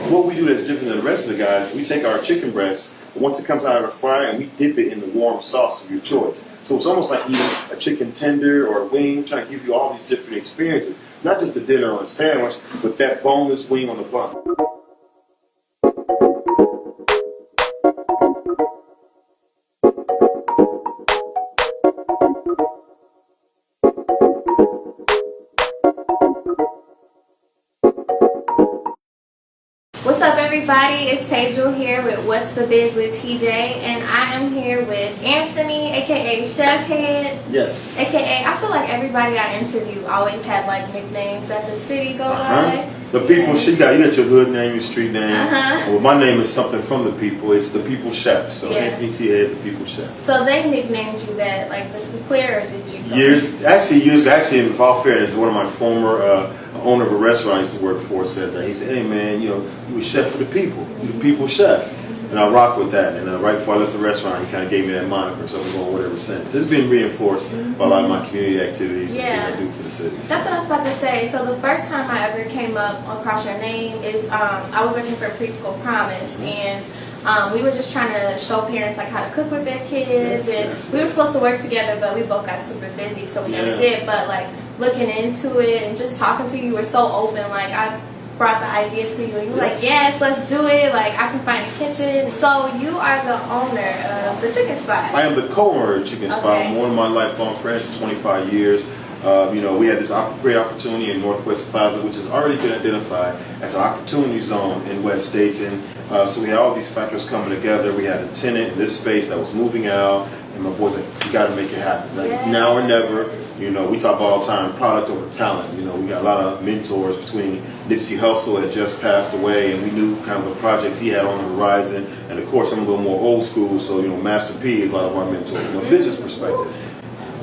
what we do that's different than the rest of the guys, we take our chicken breast, and once it comes out of the fryer, and we dip it in the warm sauce of your choice. So it's almost like eating a chicken tender or a wing, trying to give you all these different experiences. Not just a dinner or a sandwich, but that boneless wing on the bun. What's up, everybody? It's Tejal here with What's the Biz with TJ, and I am here with Anthony, aka Chef Head. Yes. AKA, I feel like everybody I interview always have like nicknames that the city go by. The people, you got your hood name, your street name. Well, my name is something from the people. It's the People Chef. So Anthony T. Head, the People Chef. So they nicknamed you that, like, just to be clear, or did you? Years ago, in all fairness, one of my former owner of a restaurant I used to work for said that. He said, "Hey man, you a chef for the people. You're the People Chef." And I rock with that. And right before I left the restaurant, he kind of gave me that moniker. So I've been going with it ever since. It's been reinforced by a lot of my community activities and things I do for the city. That's what I was about to say. So the first time I ever came up across your name is I was working for Preschool Promise, and we were just trying to show parents like how to cook with their kids, we were supposed to work together, but we both got super busy, so we never did. But like looking into it and just talking to you, you were so open. Like I brought the idea to you, and you were like, "Yes, let's do it. Like I can find a kitchen." So you are the owner of the chicken spot. I am the co-owner of the chicken spot. I'm one of my lifelong friends for 25 years. We had this great opportunity in Northwest Plaza, which has already been identified as an opportunity zone in West Dayton. So we had all these factors coming together. We had a tenant in this space that was moving out, and my boys like, "You got to make it happen. Like now or never." We talk all the time, product over talent. We got a lot of mentors between Nipsey Hussle had just passed away, and we knew kind of the projects he had on the horizon. And of course, I'm a little more old school, so Master P is a lot of our mentors from a business perspective.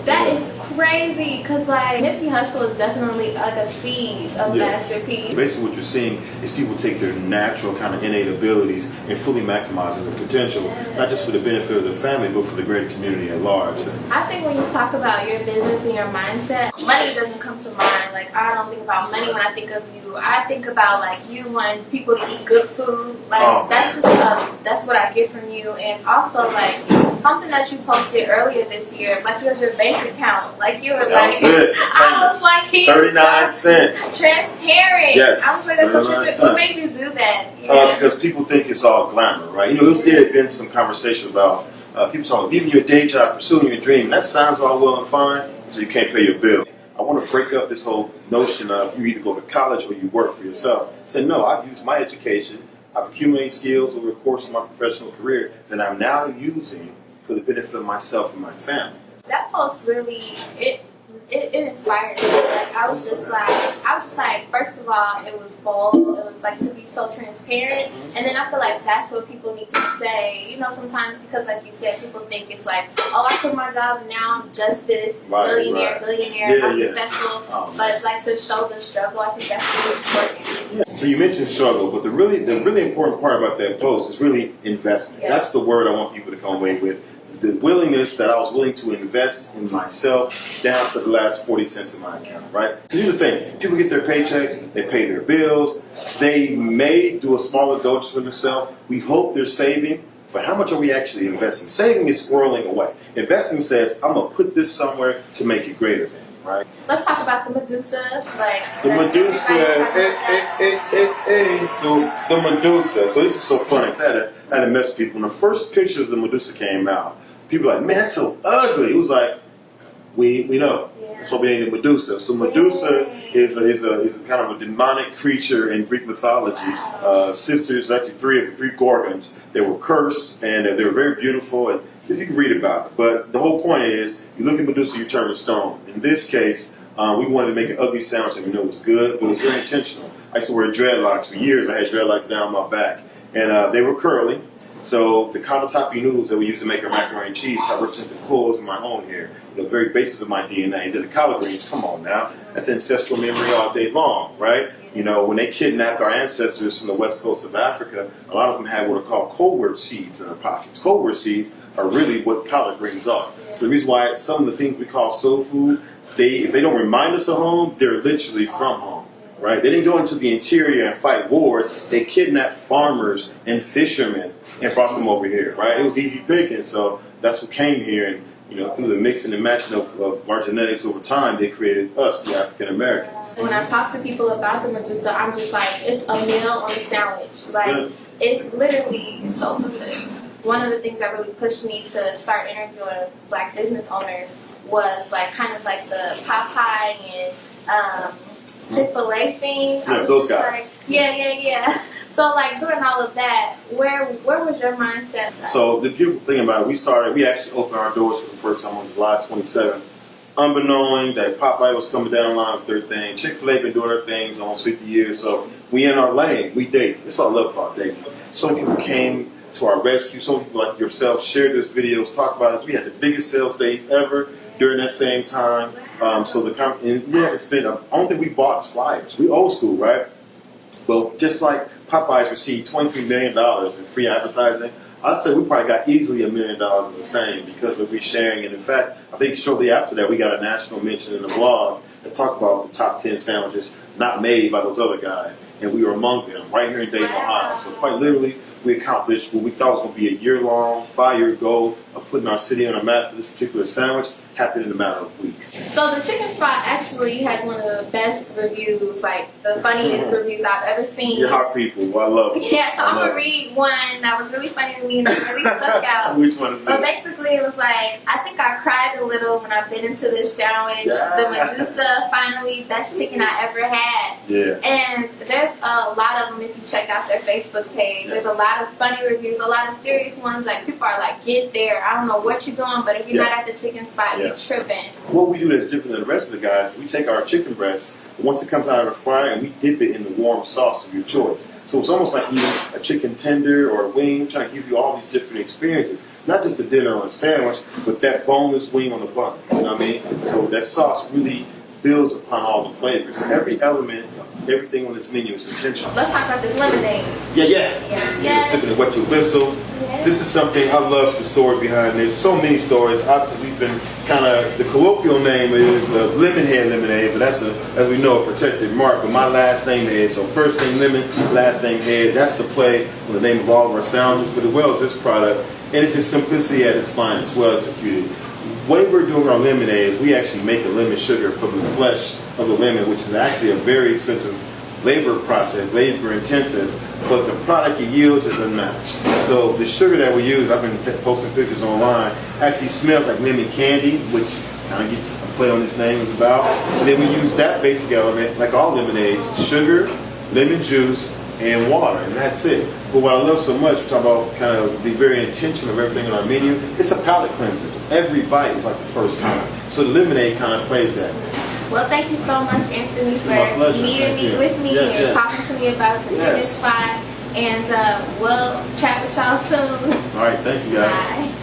That is crazy, because like Nipsey Hussle is definitely like a seed of Master P. Basically what you're seeing is people take their natural kind of innate abilities and fully maximizing their potential, not just for the benefit of the family, but for the greater community at large. I think when you talk about your business and your mindset, money doesn't come to mind. Like I don't think about money when I think of you. I think about like you want people to eat good food. Like that's that's what I get from you. And also like something that you posted earlier this year, like you had your bank account. Like you were like, I was like, he's 39 cents. Transparent. Yes. I was like, that's so transparent. What made you do that? Because people think it's all glamour, right? There had been some conversation about people talking, leaving your day job, pursuing your dream. That sounds all well and fine, so you can't pay your bill. I want to break up this whole notion of you either go to college or you work for yourself. Say, no, I've used my education, I've accumulated skills over the course of my professional career that I'm now using for the benefit of myself and my family. That post really, it inspired me. Like I was just like, first of all, it was bold. It was like to be so transparent, and then I feel like that's what people need to say. Sometimes because like you said, people think it's like, oh, I quit my job and now I'm just this billionaire, I'm successful. But like to show the struggle, I think that's really important. So you mentioned struggle, but the really important part about that post is really investment. That's the word I want people to come away with. The willingness that I was willing to invest in myself down to the last 40 cents in my account, right? Because here's the thing, people get their paychecks, they pay their bills, they may do a small indulgence for themselves. We hope they're saving, but how much are we actually investing? Saving is squirreling away. Investing says, I'm going to put this somewhere to make it greater than, right? Let's talk about the Medusa. The Medusa, So the Medusa, so this is so funny, because I had to mess with people. When the first pictures of the Medusa came out, people were like, man, that's so ugly. It was like, we know. That's why we named it Medusa. So Medusa is a kind of a demonic creature in Greek mythology. Sisters, actually three Gorgons. They were cursed, and they were very beautiful, and you can read about it. But the whole point is, you look at Medusa, you turn to stone. In this case, we wanted to make an ugly sandwich that we know was good, but it was very intentional. I used to wear dreadlocks for years. I had dreadlocks down my back, and they were curly. So the cavatappi noodles that we used to make our macaroni and cheese have represented pulls in my own hair, the very basis of my DNA. And then the collard greens, come on now, that's ancestral memory all day long, right? When they kidnapped our ancestors from the west coast of Africa, a lot of them had what are called cobweb seeds in their pockets. Cobweb seeds are really what collard greens are. So the reason why some of the things we call soul food, if they don't remind us of home, they're literally from home. right? They didn't go into the interior and fight wars. They kidnapped farmers and fishermen and brought them over here, right? It was easy picking, so that's what came here. And through the mixing and matching of our genetics over time, they created us, the African Americans. When I talk to people about the Medusa, I'm just like, it's a meal on a sandwich. Like, it's literally so good. One of the things that really pushed me to start interviewing Black business owners was like kind of like the Popeye and Chick-fil-A thing. Yeah, those guys. Like, yeah. So like during all of that, where was your mindset? So the beautiful thing about it, we actually opened our doors for the first time on July 27th. Unbeknowing that Popeye was coming down the line with their thing. Chick-fil-A been doing their things almost 50 years, so we in our lane. We date. That's what I love about dating. So many people came to our rescue. So many people like yourself shared those videos, talk about it. We had the biggest sales days ever during that same time. And we had to spend, I don't think we bought flyers. We old school, right? But just like Popeyes received $23 million in free advertising, I said we probably got easily $1 million in the same because of resharing. And in fact, I think shortly after that, we got a national mention in the blog that talked about the top 10 sandwiches not made by those other guys. And we were among them right here in Dayton, Ohio. So quite literally, we accomplished what we thought was going to be a year-long, 5-year goal of putting our city on a map for this particular sandwich. Happened in a matter of weeks. So the chicken spot actually has one of the best reviews, like the funniest reviews I've ever seen. You're hot people. Well, I love it. Yeah, so I'm going to read one that was really funny to me and it really stuck out. Which one is it? So basically it was like, I think I cried a little when I bit into this sandwich. Yeah. The Medusa, finally, best chicken I ever had. Yeah. And there's a lot of them if you check out their Facebook page. There's a lot of funny reviews, a lot of serious ones. Like people are like, get there. I don't know what you're doing, but if you're not at the chicken spot, you're tripping. What we do that's different than the rest of the guys, we take our chicken breast, once it comes out of the fryer, and we dip it in the warm sauce of your choice. So it's almost like eating a chicken tender or a wing, trying to give you all these different experiences. Not just a dinner or a sandwich, but that boneless wing on the bun. You know what I mean? So that sauce really builds upon all the flavors. So every element of everything on this menu is intentional. Let's talk about this lemonade. Yeah. Yes. Sipping the wet your whistle. Yes. This is something, I love the story behind this. So many stories. Obviously, we've been kind of, the colloquial name is the Lemonhead Lemonade, but that's, as we know, a protected mark. But my last name is, so first name Lemon, last name Head. That's the play on the name of all of our sandwiches, but as well as this product. And it's just simplicity at its finest, well executed. The way we're doing our lemonade is we actually make the lemon sugar from the flesh of the lemon, which is actually a very expensive labor process, labor intensive, but the product it yields is unmatched. So the sugar that we use, I've been posting pictures online, actually smells like lemon candy, which kind of gets a play on this name is about. And then we use that basic element, like all lemonades, sugar, lemon juice, and water, and that's it. But what I love so much, we talk about kind of the very intention of everything on our menu, it's a palate cleanser. Every bite is like the first time. So the lemonade kind of plays that. Well, thank you so much, Anthony, for meeting me with me and talking to me about the chicken spot. And we'll chat with y'all soon. All right, thank you guys. Bye.